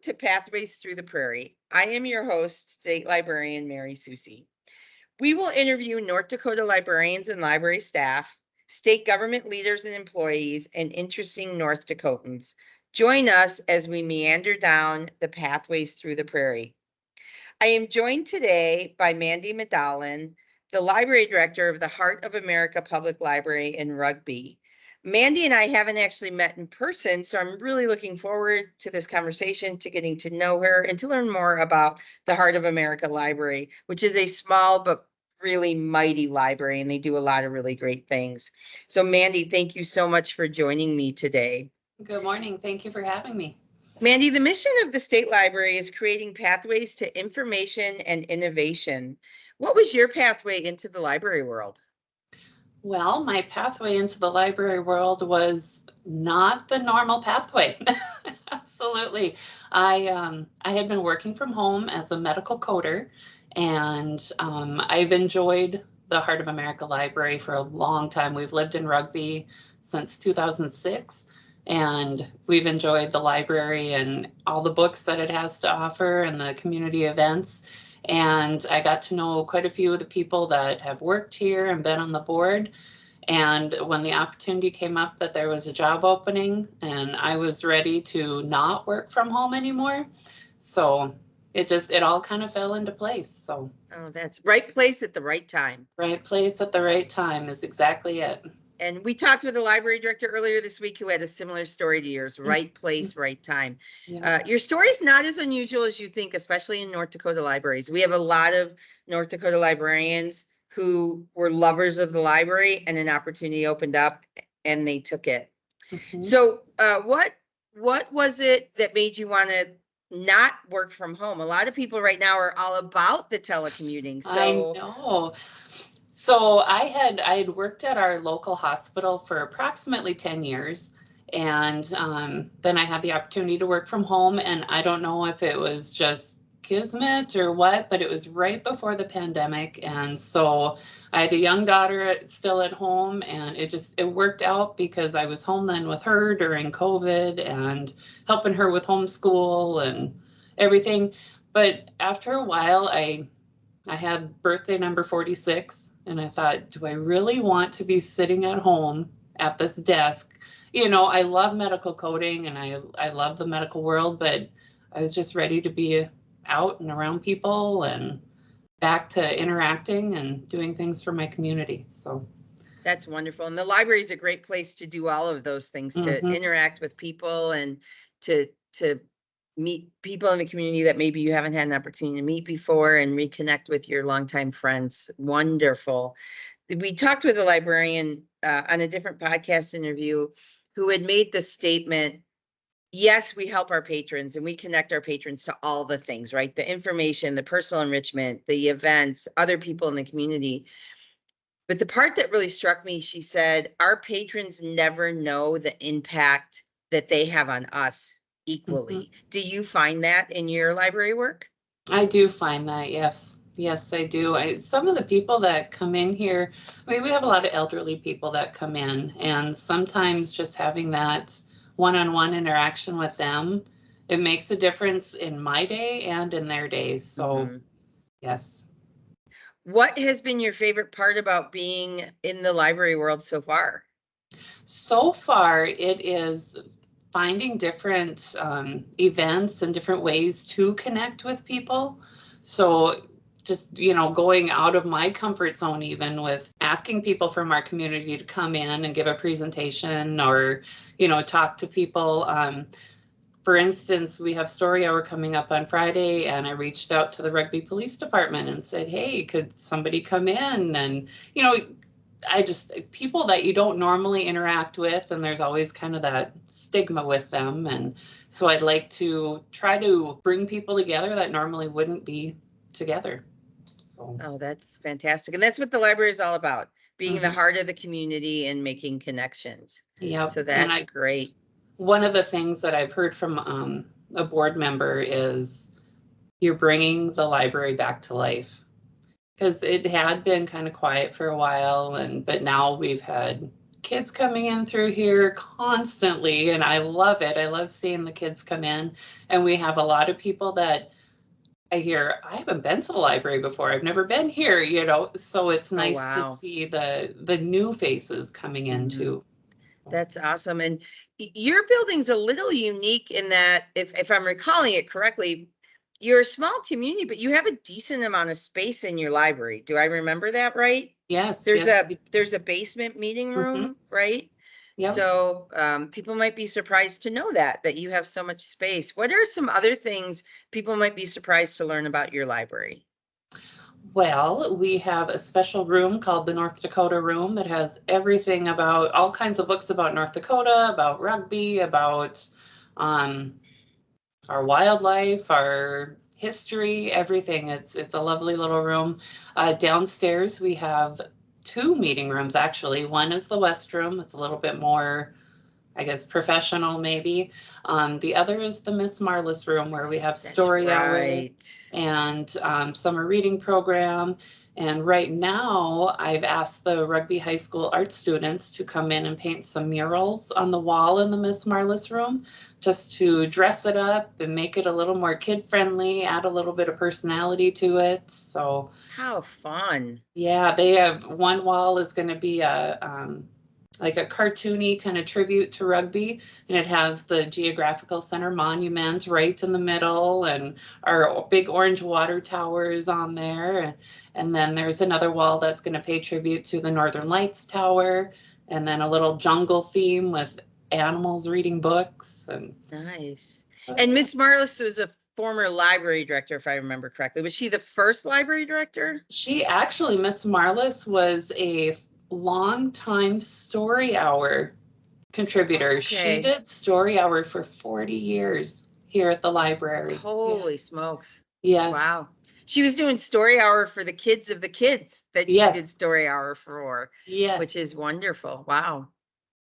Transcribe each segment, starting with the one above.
to Pathways Through the Prairie. I am your host, State Librarian Mary Soucie. We will interview North Dakota librarians and library staff, state government leaders and employees, and interesting North Dakotans. Join us as we meander down the pathways through the prairie. I am joined today by Mandie Medalen, the library director of the Heart of America Public Library in Rugby. Mandie and I haven't actually met in person, so I'm really looking forward to this conversation, to getting to know her and to learn more about the Heart of America Library, which is a small but really mighty library, and they do a lot of really great things. So Mandie, thank you so much for joining me today. Good morning. Thank you for having me. Mandie, the mission of the State Library is creating pathways to information and innovation. What was your pathway into the library world? Well, my pathway into the library world was not the normal pathway. Absolutely. I had been working from home as a medical coder, and I've enjoyed the Heart of America Library for a long time. We've lived in Rugby since 2006. And we've enjoyed the library and all the books that it has to offer and the community events. And I got to know quite a few of the people that have worked here and been on the board. And when the opportunity came up that there was a job opening and I was ready to not work from home anymore, so it all kind of fell into place. So that's right place at the right time. Right place at the right time is exactly it. And we talked with a library director earlier this week who had a similar story to yours, right place, right time. Yeah. Your story is not as unusual as you think, especially in North Dakota libraries. We have a lot of North Dakota librarians who were lovers of the library, and an opportunity opened up and they took it. Mm-hmm. So what was it that made you want to not work from home? A lot of people right now are all about the telecommuting. So I know. So I had worked at our local hospital for approximately 10 years. And then I had the opportunity to work from home. And I don't know if it was just kismet or what, but it was right before the pandemic. And so I had a young daughter still at home, and it worked out because I was home then with her during COVID and helping her with homeschool and everything. But after a while, I had birthday number 46. And I thought, do I really want to be sitting at home at this desk? You know, I love medical coding and I love the medical world, but I was just ready to be out and around people and back to interacting and doing things for my community. So that's wonderful. And the library is a great place to do all of those things, to interact with people and to meet people in the community that maybe you haven't had an opportunity to meet before and reconnect with your longtime friends. Wonderful. We talked with a librarian on a different podcast interview who had made the statement, yes, we help our patrons and we connect our patrons to all the things, right? The information, the personal enrichment, the events, other people in the community. But the part that really struck me, she said, our patrons never know the impact that they have on us equally. Do you find that in your library work? I do find that, yes. Yes, I do. Some of the people that come in here, we have a lot of elderly people that come in, and sometimes just having that one-on-one interaction with them, it makes a difference in my day and in their days. So, yes. What has been your favorite part about being in the library world so far? So far, it is finding different events and different ways to connect with people. So just, going out of my comfort zone, even with asking people from our community to come in and give a presentation or, talk to people. For instance, we have story hour coming up on Friday, and I reached out to the Rugby Police Department and said, hey, could somebody come in? And, people that you don't normally interact with, and there's always kind of that stigma with them. And so I'd like to try to bring people together that normally wouldn't be together. So. Oh, that's fantastic. And that's what the library is all about, being the heart of the community and making connections. Yeah. So that's great. One of the things that I've heard from a board member is you're bringing the library back to life, because it had been kind of quiet for a while, but now we've had kids coming in through here constantly, and I love it. I love seeing the kids come in, and we have a lot of people that I hear, I haven't been to the library before. I've never been here, you know, so it's Oh, nice to wow. see the new faces coming in Mhm. too. That's awesome. And your building's a little unique in that, if I'm recalling it correctly, you're a small community, but you have a decent amount of space in your library. Do I remember that right? Yes, There's yes. a basement meeting Mm-hmm. room, right? Yep. So people might be surprised to know that you have so much space. What are some other things people might be surprised to learn about your library? Well, we have a special room called the North Dakota Room. It has everything about all kinds of books about North Dakota, about rugby, about um, our wildlife, our history, everything. It's a lovely little room. Downstairs we have two meeting rooms actually. One is the West Room. It's a little bit more, I guess, professional maybe. The other is the Miss Marlis room where we have That's story hour right. and summer reading program. And right now, I've asked the Rugby High School art students to come in and paint some murals on the wall in the Miss Marlis room, just to dress it up and make it a little more kid-friendly, add a little bit of personality to it. So How fun. yeah, they have one wall is going to be like a cartoony kind of tribute to rugby, and it has the Geographical Center monument right in the middle, and our big orange water tower is on there. And then there's another wall that's going to pay tribute to the Northern Lights Tower, and then a little jungle theme with animals reading books. And Nice. oh, And yeah. Miss Marlis was a former library director, if I remember correctly. Was she the first library director? She actually, Miss Marlis was a longtime story hour contributor. She Okay. did story hour for 40 years here at the library. Holy Yes. smokes. Yes. Wow. She was doing story hour for the kids of the kids that she did Yes. story hour for, which Yes. is wonderful. Wow.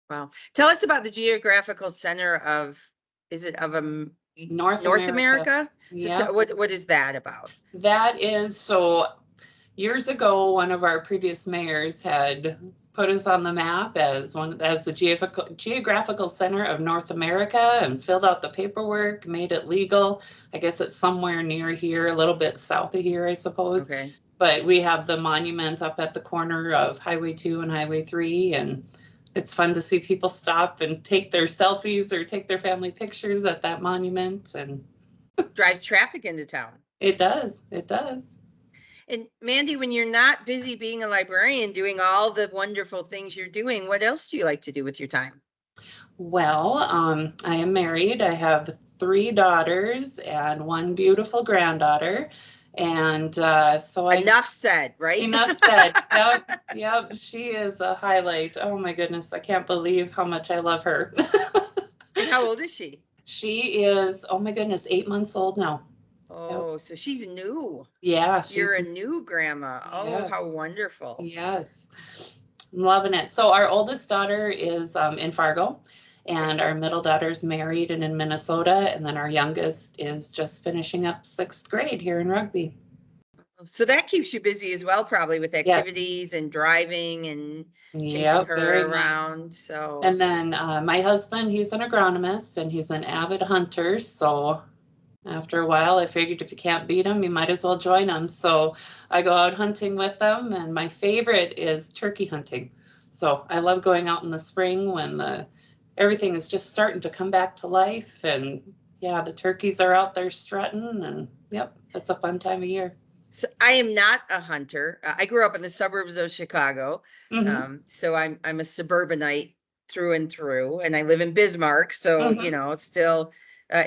Wow. Tell us about the geographical center of, is it of North North America. America? So Yep. what is that about? That is so years ago, one of our previous mayors had put us on the map as the geographical center of North America and filled out the paperwork, made it legal. I guess it's somewhere near here, a little bit south of here, I suppose. Okay. But we have the monument up at the corner of Highway 2 and Highway 3, and it's fun to see people stop and take their selfies or take their family pictures at that monument. And Drives traffic into town. it does. It does. And Mandie, when you're not busy being a librarian, doing all the wonderful things you're doing, what else do you like to do with your time? Well, I am married. I have three daughters and one beautiful granddaughter. And so I, Enough said, right? enough said. Yep, yep. She is a highlight. Oh my goodness. I can't believe how much I love her. And how old is she? She is, oh my goodness, 8 months old now. Yep. Oh, so she's new. Yeah, she's, You're a new grandma. Oh, how yes, wonderful. yes. I'm loving it. So our oldest daughter is in Fargo, and our middle daughter's married and in Minnesota, and then our youngest is just finishing up 6th grade here in Rugby. So that keeps you busy as well, probably with Yes. activities and driving and chasing Yep, her very much. around. So And then my husband, he's an agronomist and he's an avid hunter. So after a while, I figured if you can't beat him, you might as well join him. So I go out hunting with them, and my favorite is turkey hunting. So I love going out in the spring when everything is just starting to come back to life, and yeah, the turkeys are out there strutting, and yep, that's a fun time of year. So I am not a hunter. I grew up in the suburbs of Chicago. Mm-hmm. So I'm a suburbanite through and through, and I live in Bismarck. So, Mm-hmm. it's still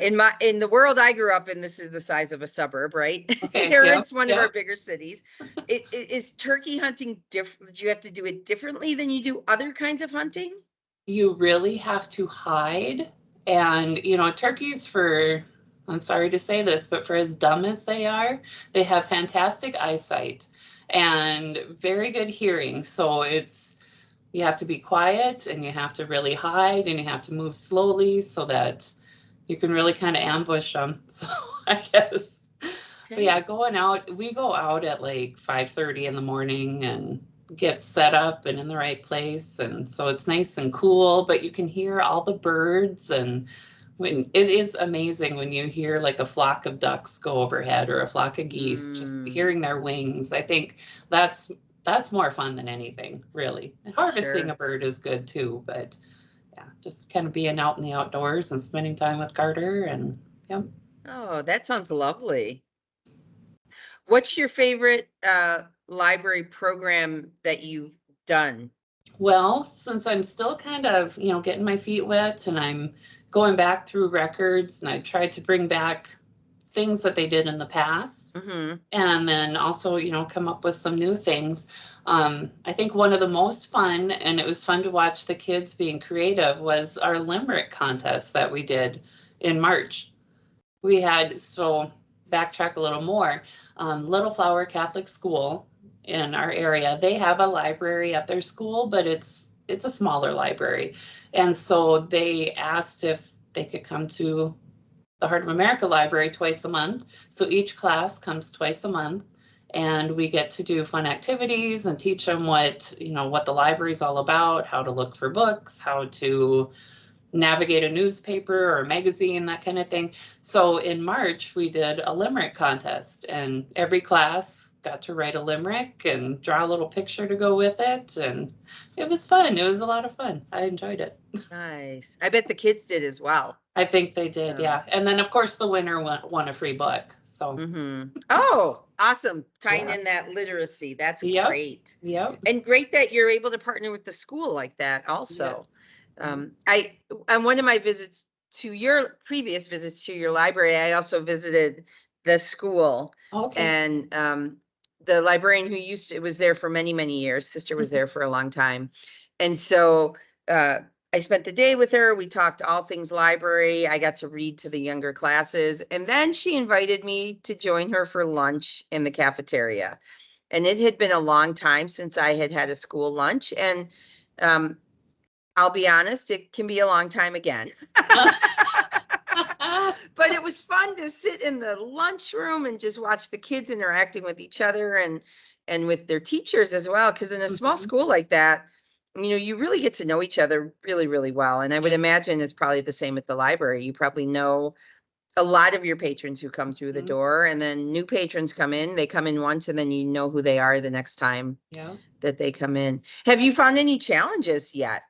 in the world I grew up in, this is the size of a suburb, right? Okay. Here Yep. it's one of our Yep. bigger cities. Is turkey hunting different? Do you have to do it differently than you do other kinds of hunting? You really have to hide, and turkeys, I'm sorry to say this, but for as dumb as they are, they have fantastic eyesight and very good hearing. So you have to be quiet, and you have to really hide, and you have to move slowly so that you can really kind of ambush them. So I guess. But yeah, Okay. we go out at like 5:30 in the morning, and gets set up and in the right place. And so it's nice and cool, but you can hear all the birds. And when it is amazing when you hear like a flock of ducks go overhead or a flock of geese, just hearing their wings. I think that's more fun than anything, really. And harvesting a bird is good too, but yeah, just kind of being out in the outdoors and spending time with Carter and yeah. Oh, that sounds lovely. What's your favorite library program that you've done? Well, since I'm still kind of, getting my feet wet and I'm going back through records and I tried to bring back things that they did in the past and then also, come up with some new things. I think one of the most fun, and it was fun to watch the kids being creative, was our limerick contest that we did in March. We had, so backtrack a little more, Little Flower Catholic School in our area, they have a library at their school, but it's a smaller library. And so they asked if they could come to the Heart of America Library twice a month. So each class comes twice a month and we get to do fun activities and teach them what the library is all about, how to look for books, how to navigate a newspaper or a magazine, that kind of thing. So in March, we did a limerick contest and every class got to write a limerick and draw a little picture to go with it. And it was fun. It was a lot of fun. I enjoyed it. Nice. I bet the kids did as well. I think they did, yeah. And then, of course, the winner won a free book. So. Oh, awesome. Tying in that literacy. That's great. Yep. And great that you're able to partner with the school like that also. Yes. On one of my previous visits to your library, I also visited the school. Okay. And the librarian who was there for many, many years, sister was there for a long time. And so I spent the day with her. We talked all things library. I got to read to the younger classes. And then she invited me to join her for lunch in the cafeteria. And it had been a long time since I had had a school lunch. And I'll be honest, it can be a long time again. But it was fun to sit in the lunchroom and just watch the kids interacting with each other and with their teachers as well. Because in a small school like that, you really get to know each other really, really well. And I would imagine it's probably the same at the library. You probably know a lot of your patrons who come through the door, and then new patrons come in. They come in once, and then you know who they are the next time that they come in. Have you found any challenges yet?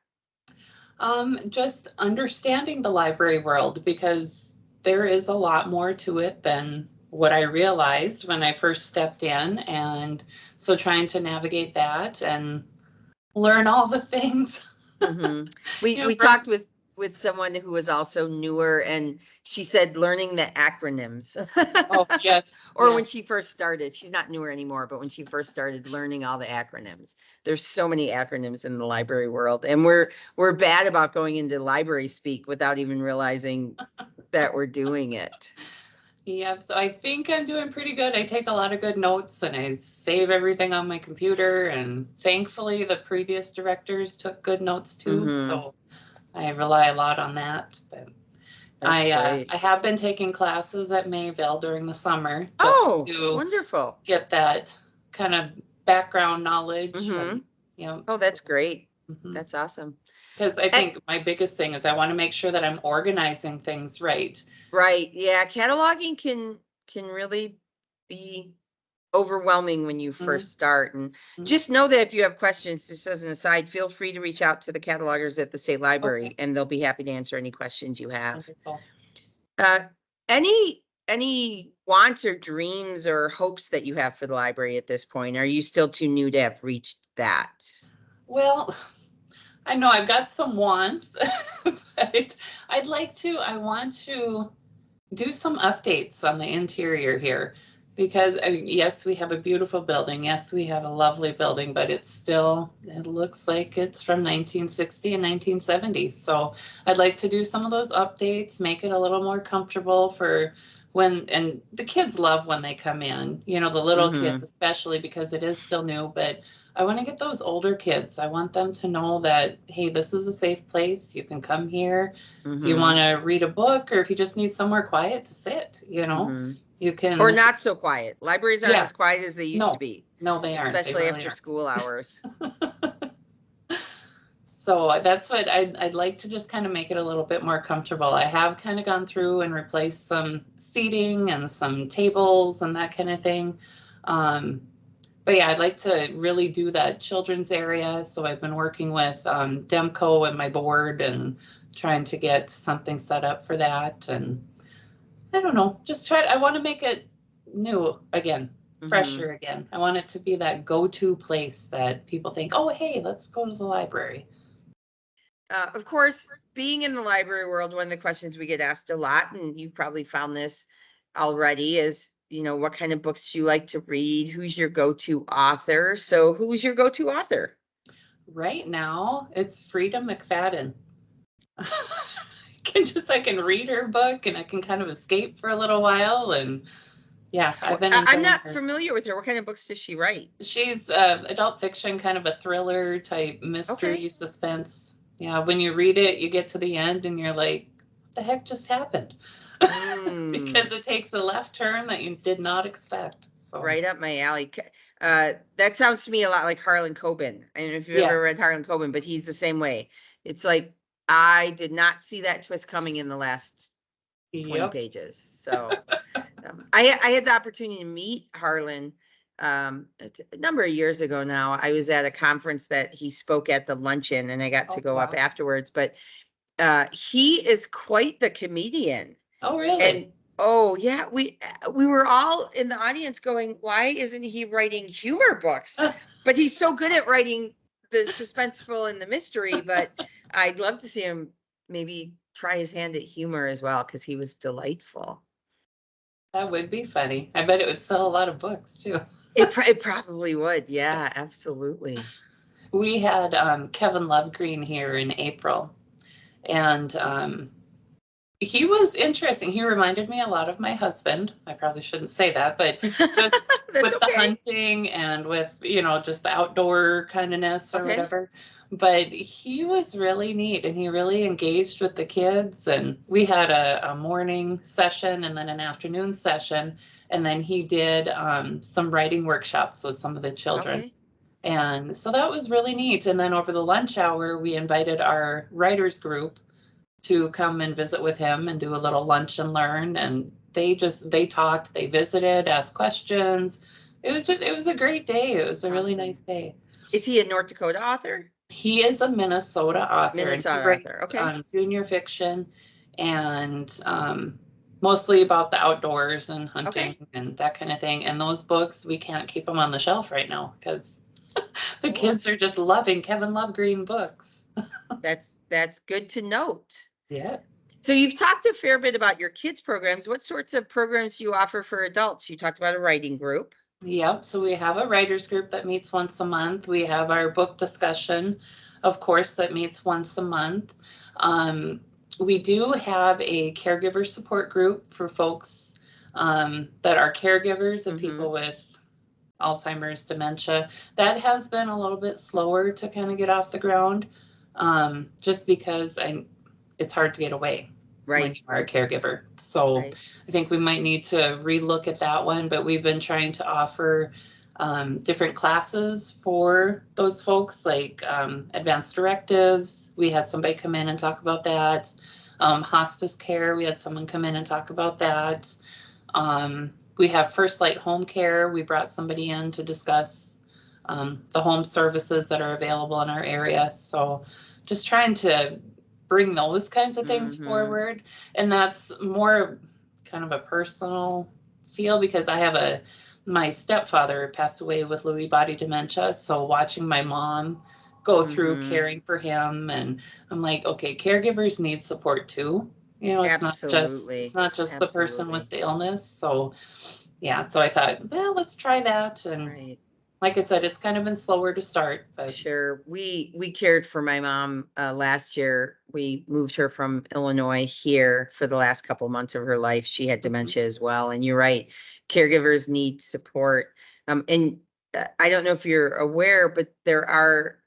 Just understanding the library world, because there is a lot more to it than what I realized when I first stepped in. And so trying to navigate that and learn all the things. We talked with someone who was also newer, and she said learning the acronyms. Oh, yes. Or when she first started, she's not newer anymore, but when she first started learning all the acronyms. There's so many acronyms in the library world, and we're bad about going into library speak without even realizing that we're doing it. Yep. So I think I'm doing pretty good. I take a lot of good notes and I save everything on my computer, and thankfully the previous directors took good notes too. So I rely a lot on that. But I have been taking classes at Mayville during the summer just to wonderful. Get that kind of background knowledge. Oh, that's great. That's awesome. Because I think my biggest thing is I want to make sure that I'm organizing things right. Right. Yeah. Cataloging can really be overwhelming when you first start. And just know that if you have questions, just as an aside, feel free to reach out to the catalogers at the State Library, and they'll be happy to answer any questions you have. Wonderful. Any wants or dreams or hopes that you have for the library at this point? Are you still too new to have reached that? Well, I know I've got some wants, but I want to do some updates on the interior here, because yes, we have a beautiful building. Yes, we have a lovely building, but it looks like it's from 1960 and 1970. So I'd like to do some of those updates, make it a little more comfortable for and the kids love when they come in, you know, the little kids, especially because it is still new, but I want to get those older kids. I want them to know that, hey, this is a safe place. You can come here. If you want to read a book or if you just need somewhere quiet to sit, you know, you can. Or not so quiet. Libraries aren't as quiet as they used to be. No, they aren't. Especially they really after aren't. school hours. So that's what I'd like to just kind of make it a little bit more comfortable. I have kind of gone through and replaced some seating and some tables and that kind of thing. But yeah, I'd like to really do that children's area. So I've been working with Demco and my board and trying to get something set up for that. And I don't know, just I want to make it new again, fresher again. I want it to be that go-to place that people think, oh, hey, let's go to the library. Of course, being in the library world, one of the questions we get asked a lot, and you've probably found this already, is, you know, what kind of books do you like to read? Who's your go-to author? So who's your go-to author? Right now, it's Frida McFadden. I can read her book and I can kind of escape for a little while. And yeah, I'm not familiar with her. What kind of books does she write? She's adult fiction, kind of a thriller type mystery, suspense. Yeah, when you read it, you get to the end and you're like, what the heck just happened? Because it takes a left turn that you did not expect. So. Right up my alley. That sounds to me a lot like Harlan Coben. I don't know if you've ever read Harlan Coben, but he's the same way. It's like, I did not see that twist coming in the last 20 pages. So I had the opportunity to meet Harlan a number of years ago now. I was at a conference that he spoke at, the luncheon, and I got to go up afterwards. But he is quite the comedian. Oh, really? And oh yeah, we were all in the audience going, why isn't he writing humor books? But he's so good at writing the suspenseful and the mystery. But I'd love to see him maybe try his hand at humor as well, because he was delightful. That would be funny. I bet it would sell a lot of books too. It probably would. Yeah, absolutely. We had Kevin Lovegreen here in April, and he was interesting. He reminded me a lot of my husband. I probably shouldn't say that, but just with the hunting and with, you know, just the outdoor kindness or whatever. But he was really neat, and he really engaged with the kids. And we had a morning session and then an afternoon session. And then he did some writing workshops with some of the children. And so that was really neat. And then over the lunch hour, we invited our writers group to come and visit with him and do a little lunch and learn. And they talked, they visited, asked questions. It was a great day. It was a really nice day. Is he a North Dakota author? He is a Minnesota author. Okay. Junior fiction and mostly about the outdoors and hunting and that kind of thing. And those books, we can't keep them on the shelf right now because the kids are just loving Kevin Lovegreen books. That's good to note. Yes. So you've talked a fair bit about your kids' programs. What sorts of programs do you offer for adults? You talked about a writing group. Yep. So we have a writers group that meets once a month. We have our book discussion, of course, that meets once a month. We do have a caregiver support group for folks that are caregivers of people with Alzheimer's, dementia. That has been a little bit slower to kind of get off the ground, just because it's hard to get away. When you are a caregiver. So I think we might need to relook at that one, but we've been trying to offer different classes for those folks, like advanced directives. We had somebody come in and talk about that. Hospice care, we had someone come in and talk about that. We have First Light Home Care. We brought somebody in to discuss the home services that are available in our area. So just trying to bring those kinds of things forward. And that's more kind of a personal feel because I have my stepfather passed away with Lewy body dementia. So watching my mom go through caring for him, and I'm like, okay, caregivers need support too. You know, it's not just the person with the illness. So yeah, so I thought, well, let's try that. And like I said, it's kind of been slower to start, but sure. We cared for my mom last year we moved her from Illinois here for the last couple months of her life. She had dementia as well. And you're right, caregivers need support. And I don't know if you're aware, but there are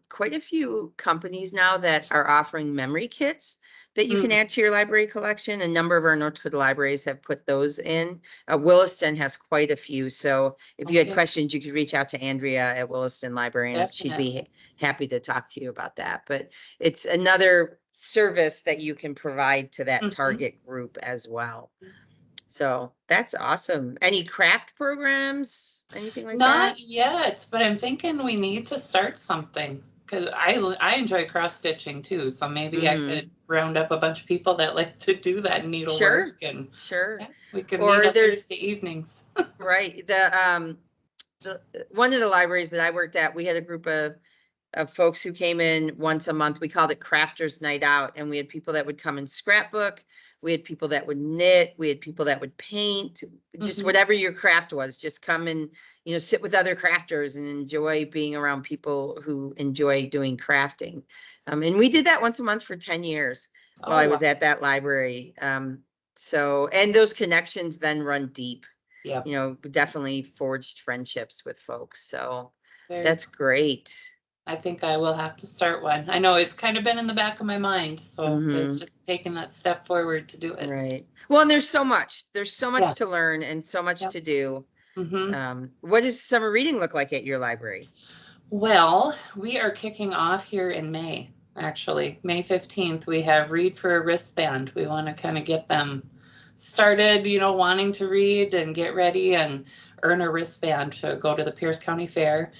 quite a few companies now that are offering memory kits that you can add to your library collection. A number of our North Dakota libraries have put those in. Williston has quite a few. So if you had questions, you could reach out to Andrea at Williston Library, and she'd be happy to talk to you about that. But it's another service that you can provide to that target group as well. So that's awesome. Any craft programs, anything like that? Not yet, but I'm thinking we need to start something, because I enjoy cross stitching too. So maybe I could round up a bunch of people that like to do that needlework, and we could meet up Thursday evenings. Right. The one of the libraries that I worked at, we had a group of folks who came in once a month. We called it Crafters Night Out, and we had people that would come and scrapbook. We had people that would knit. We had people that would paint. Just whatever your craft was, just come and, you know, sit with other crafters and enjoy being around people who enjoy doing crafting. And we did that once a month for 10 years while I was at that library. So, and those connections then run deep. Yeah. You know, definitely forged friendships with folks. So that's great. I think I will have to start one. I know it's kind of been in the back of my mind, so it's just taking that step forward to do it. Right. Well, and there's so much to learn and so much to do. What does summer reading look like at your library? Well, we are kicking off here in May, actually. May 15th, we have Read for a Wristband. We want to kind of get them started, you know, wanting to read and get ready and earn a wristband to go to the Pierce County Fair.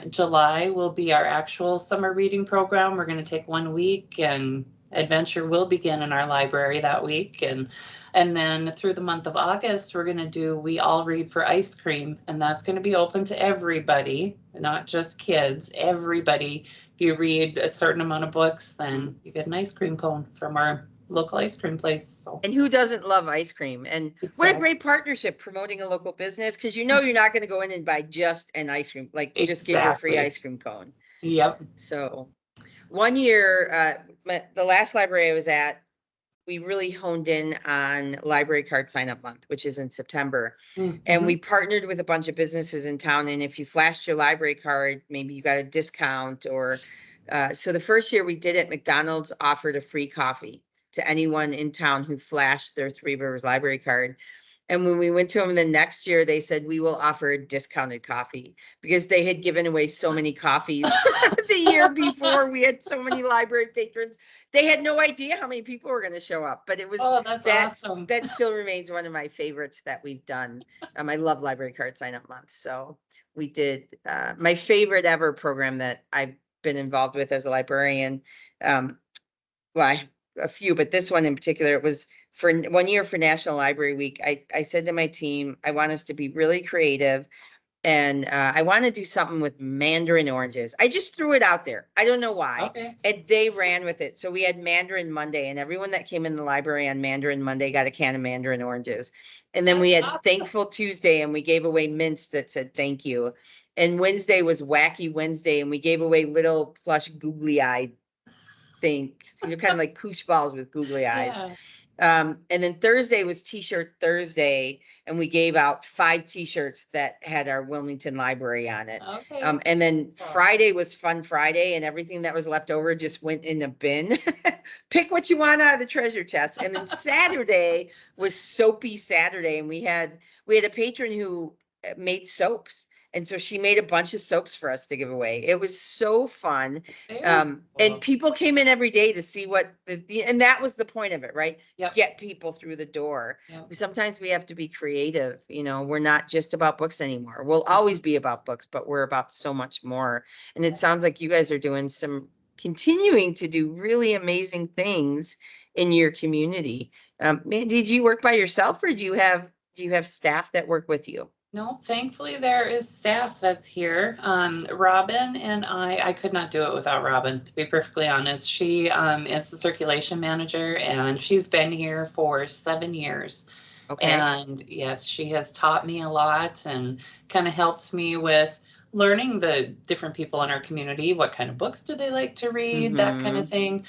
July will be our actual summer reading program. We're going to take 1 week, and adventure will begin in our library that week. And then through the month of August, we're going to do We All Read for Ice Cream. And that's going to be open to everybody, not just kids, everybody. If you read a certain amount of books, then you get an ice cream cone from our local ice cream place. So. And who doesn't love ice cream? And what a great partnership, promoting a local business, because you know you're not going to go in and buy just an ice cream, like just give your free ice cream cone. Yep. So one year, the last library I was at, we really honed in on library card sign up month, which is in September. And we partnered with a bunch of businesses in town. And if you flashed your library card, maybe you got a discount, or so the first year we did it, McDonald's offered a free coffee to anyone in town who flashed their Three Rivers library card. And when we went to them the next year, they said, we will offer a discounted coffee, because they had given away so many coffees the year before. We had so many library patrons. They had no idea how many people were going to show up, but it was, that's awesome. That still remains one of my favorites that we've done. I love library card sign up month. So we did my favorite ever program that I've been involved with as a librarian. A few, but this one in particular, it was for 1 year for National Library Week. I said to my team, I want us to be really creative, and I want to do something with mandarin oranges. I just threw it out there. I don't know why. And they ran with it. So we had Mandarin Monday, and everyone that came in the library on Mandarin Monday got a can of mandarin oranges. And then we had Thankful Tuesday, and we gave away mints that said thank you. And Wednesday was Wacky Wednesday, and we gave away little plush googly-eyed things, you know, kind of like koosh balls with googly eyes. And then Thursday was T-shirt Thursday, and we gave out 5 T-shirts that had our Wilmington Library on it. And then Friday was Fun Friday, and everything that was left over just went in the bin. Pick what you want out of the treasure chest. And then Saturday was Soapy Saturday, and we had a patron who made soaps. And so she made a bunch of soaps for us to give away. It was so fun. And people came in every day to see what, and that was the point of it, right? Get people through the door. Sometimes we have to be creative. You know, we're not just about books anymore. We'll always be about books, but we're about so much more. And it sounds like you guys are continuing to do really amazing things in your community. Mandie, did you work by yourself, or do you have staff that work with you? No, thankfully there is staff that's here. Robin and I could not do it without Robin, to be perfectly honest. She is the circulation manager, and she's been here for 7 years. And yes, she has taught me a lot and kind of helped me with learning the different people in our community, what kind of books do they like to read, that kind of thing.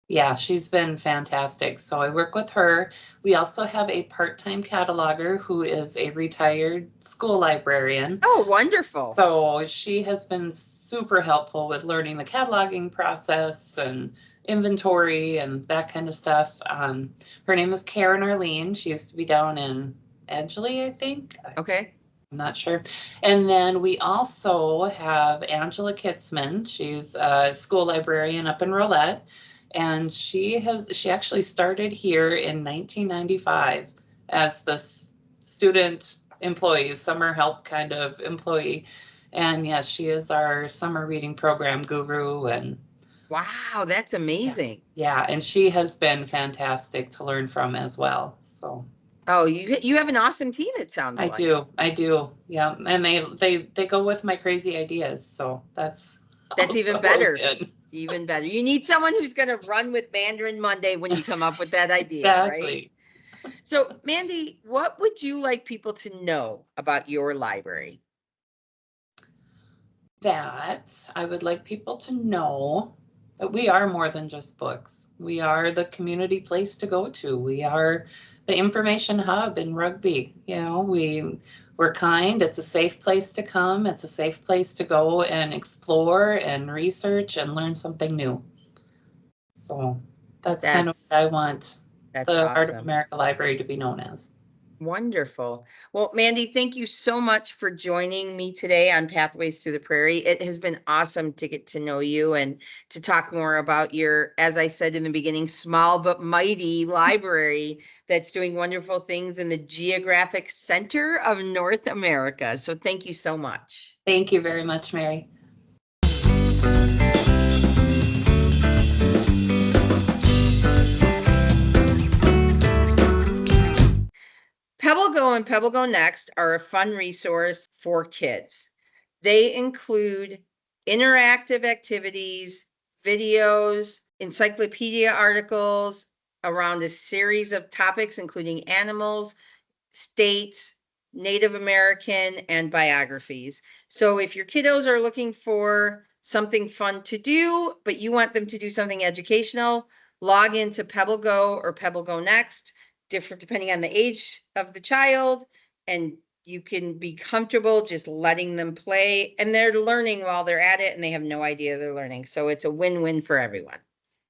Yeah, she's been fantastic. So I work with her. We also have a part-time cataloger who is a retired school librarian. Oh, wonderful. So she has been super helpful with learning the cataloging process and inventory and that kind of stuff. Her name is Karen Arlene. She used to be down in Edgeley, I think. Okay. I'm not sure. And then we also have Angela Kitzman. She's a school librarian up in Rolette. And she actually started here in 1995 as the student employee, summer help kind of employee. And yes, she is our summer reading program guru. And wow, that's amazing. Yeah, and she has been fantastic to learn from as well. So oh, you have an awesome team, it sounds like. I do. Yeah. And they go with my crazy ideas. So that's even better. Good. Even better. You need someone who's going to run with Mandarin Monday when you come up with that idea, exactly. Right? So, Mandie, what would you like people to know about your library? That I would like people to know that we are more than just books. We are the community place to go to. We are the information hub in Rugby. You know, we're kind. It's a safe place to come. It's a safe place to go and explore and research and learn something new. So that's kind of what I want the awesome. Heart of America Library to be known as. Wonderful. Well, Mandie, thank you so much for joining me today on Pathways Through the Prairie. It has been awesome to get to know you and to talk more about your, as I said in the beginning, small but mighty library that's doing wonderful things in the geographic center of North America. So thank you so much. Thank you very much, Mary. Pebble Go and Pebble Go Next are a fun resource for kids. They include interactive activities, videos, encyclopedia articles around a series of topics, including animals, states, Native American, and biographies. So if your kiddos are looking for something fun to do, but you want them to do something educational, log into Pebble Go or Pebble Go Next, different depending on the age of the child, and you can be comfortable just letting them play, and they're learning while they're at it and they have no idea they're learning. So it's a win-win for everyone.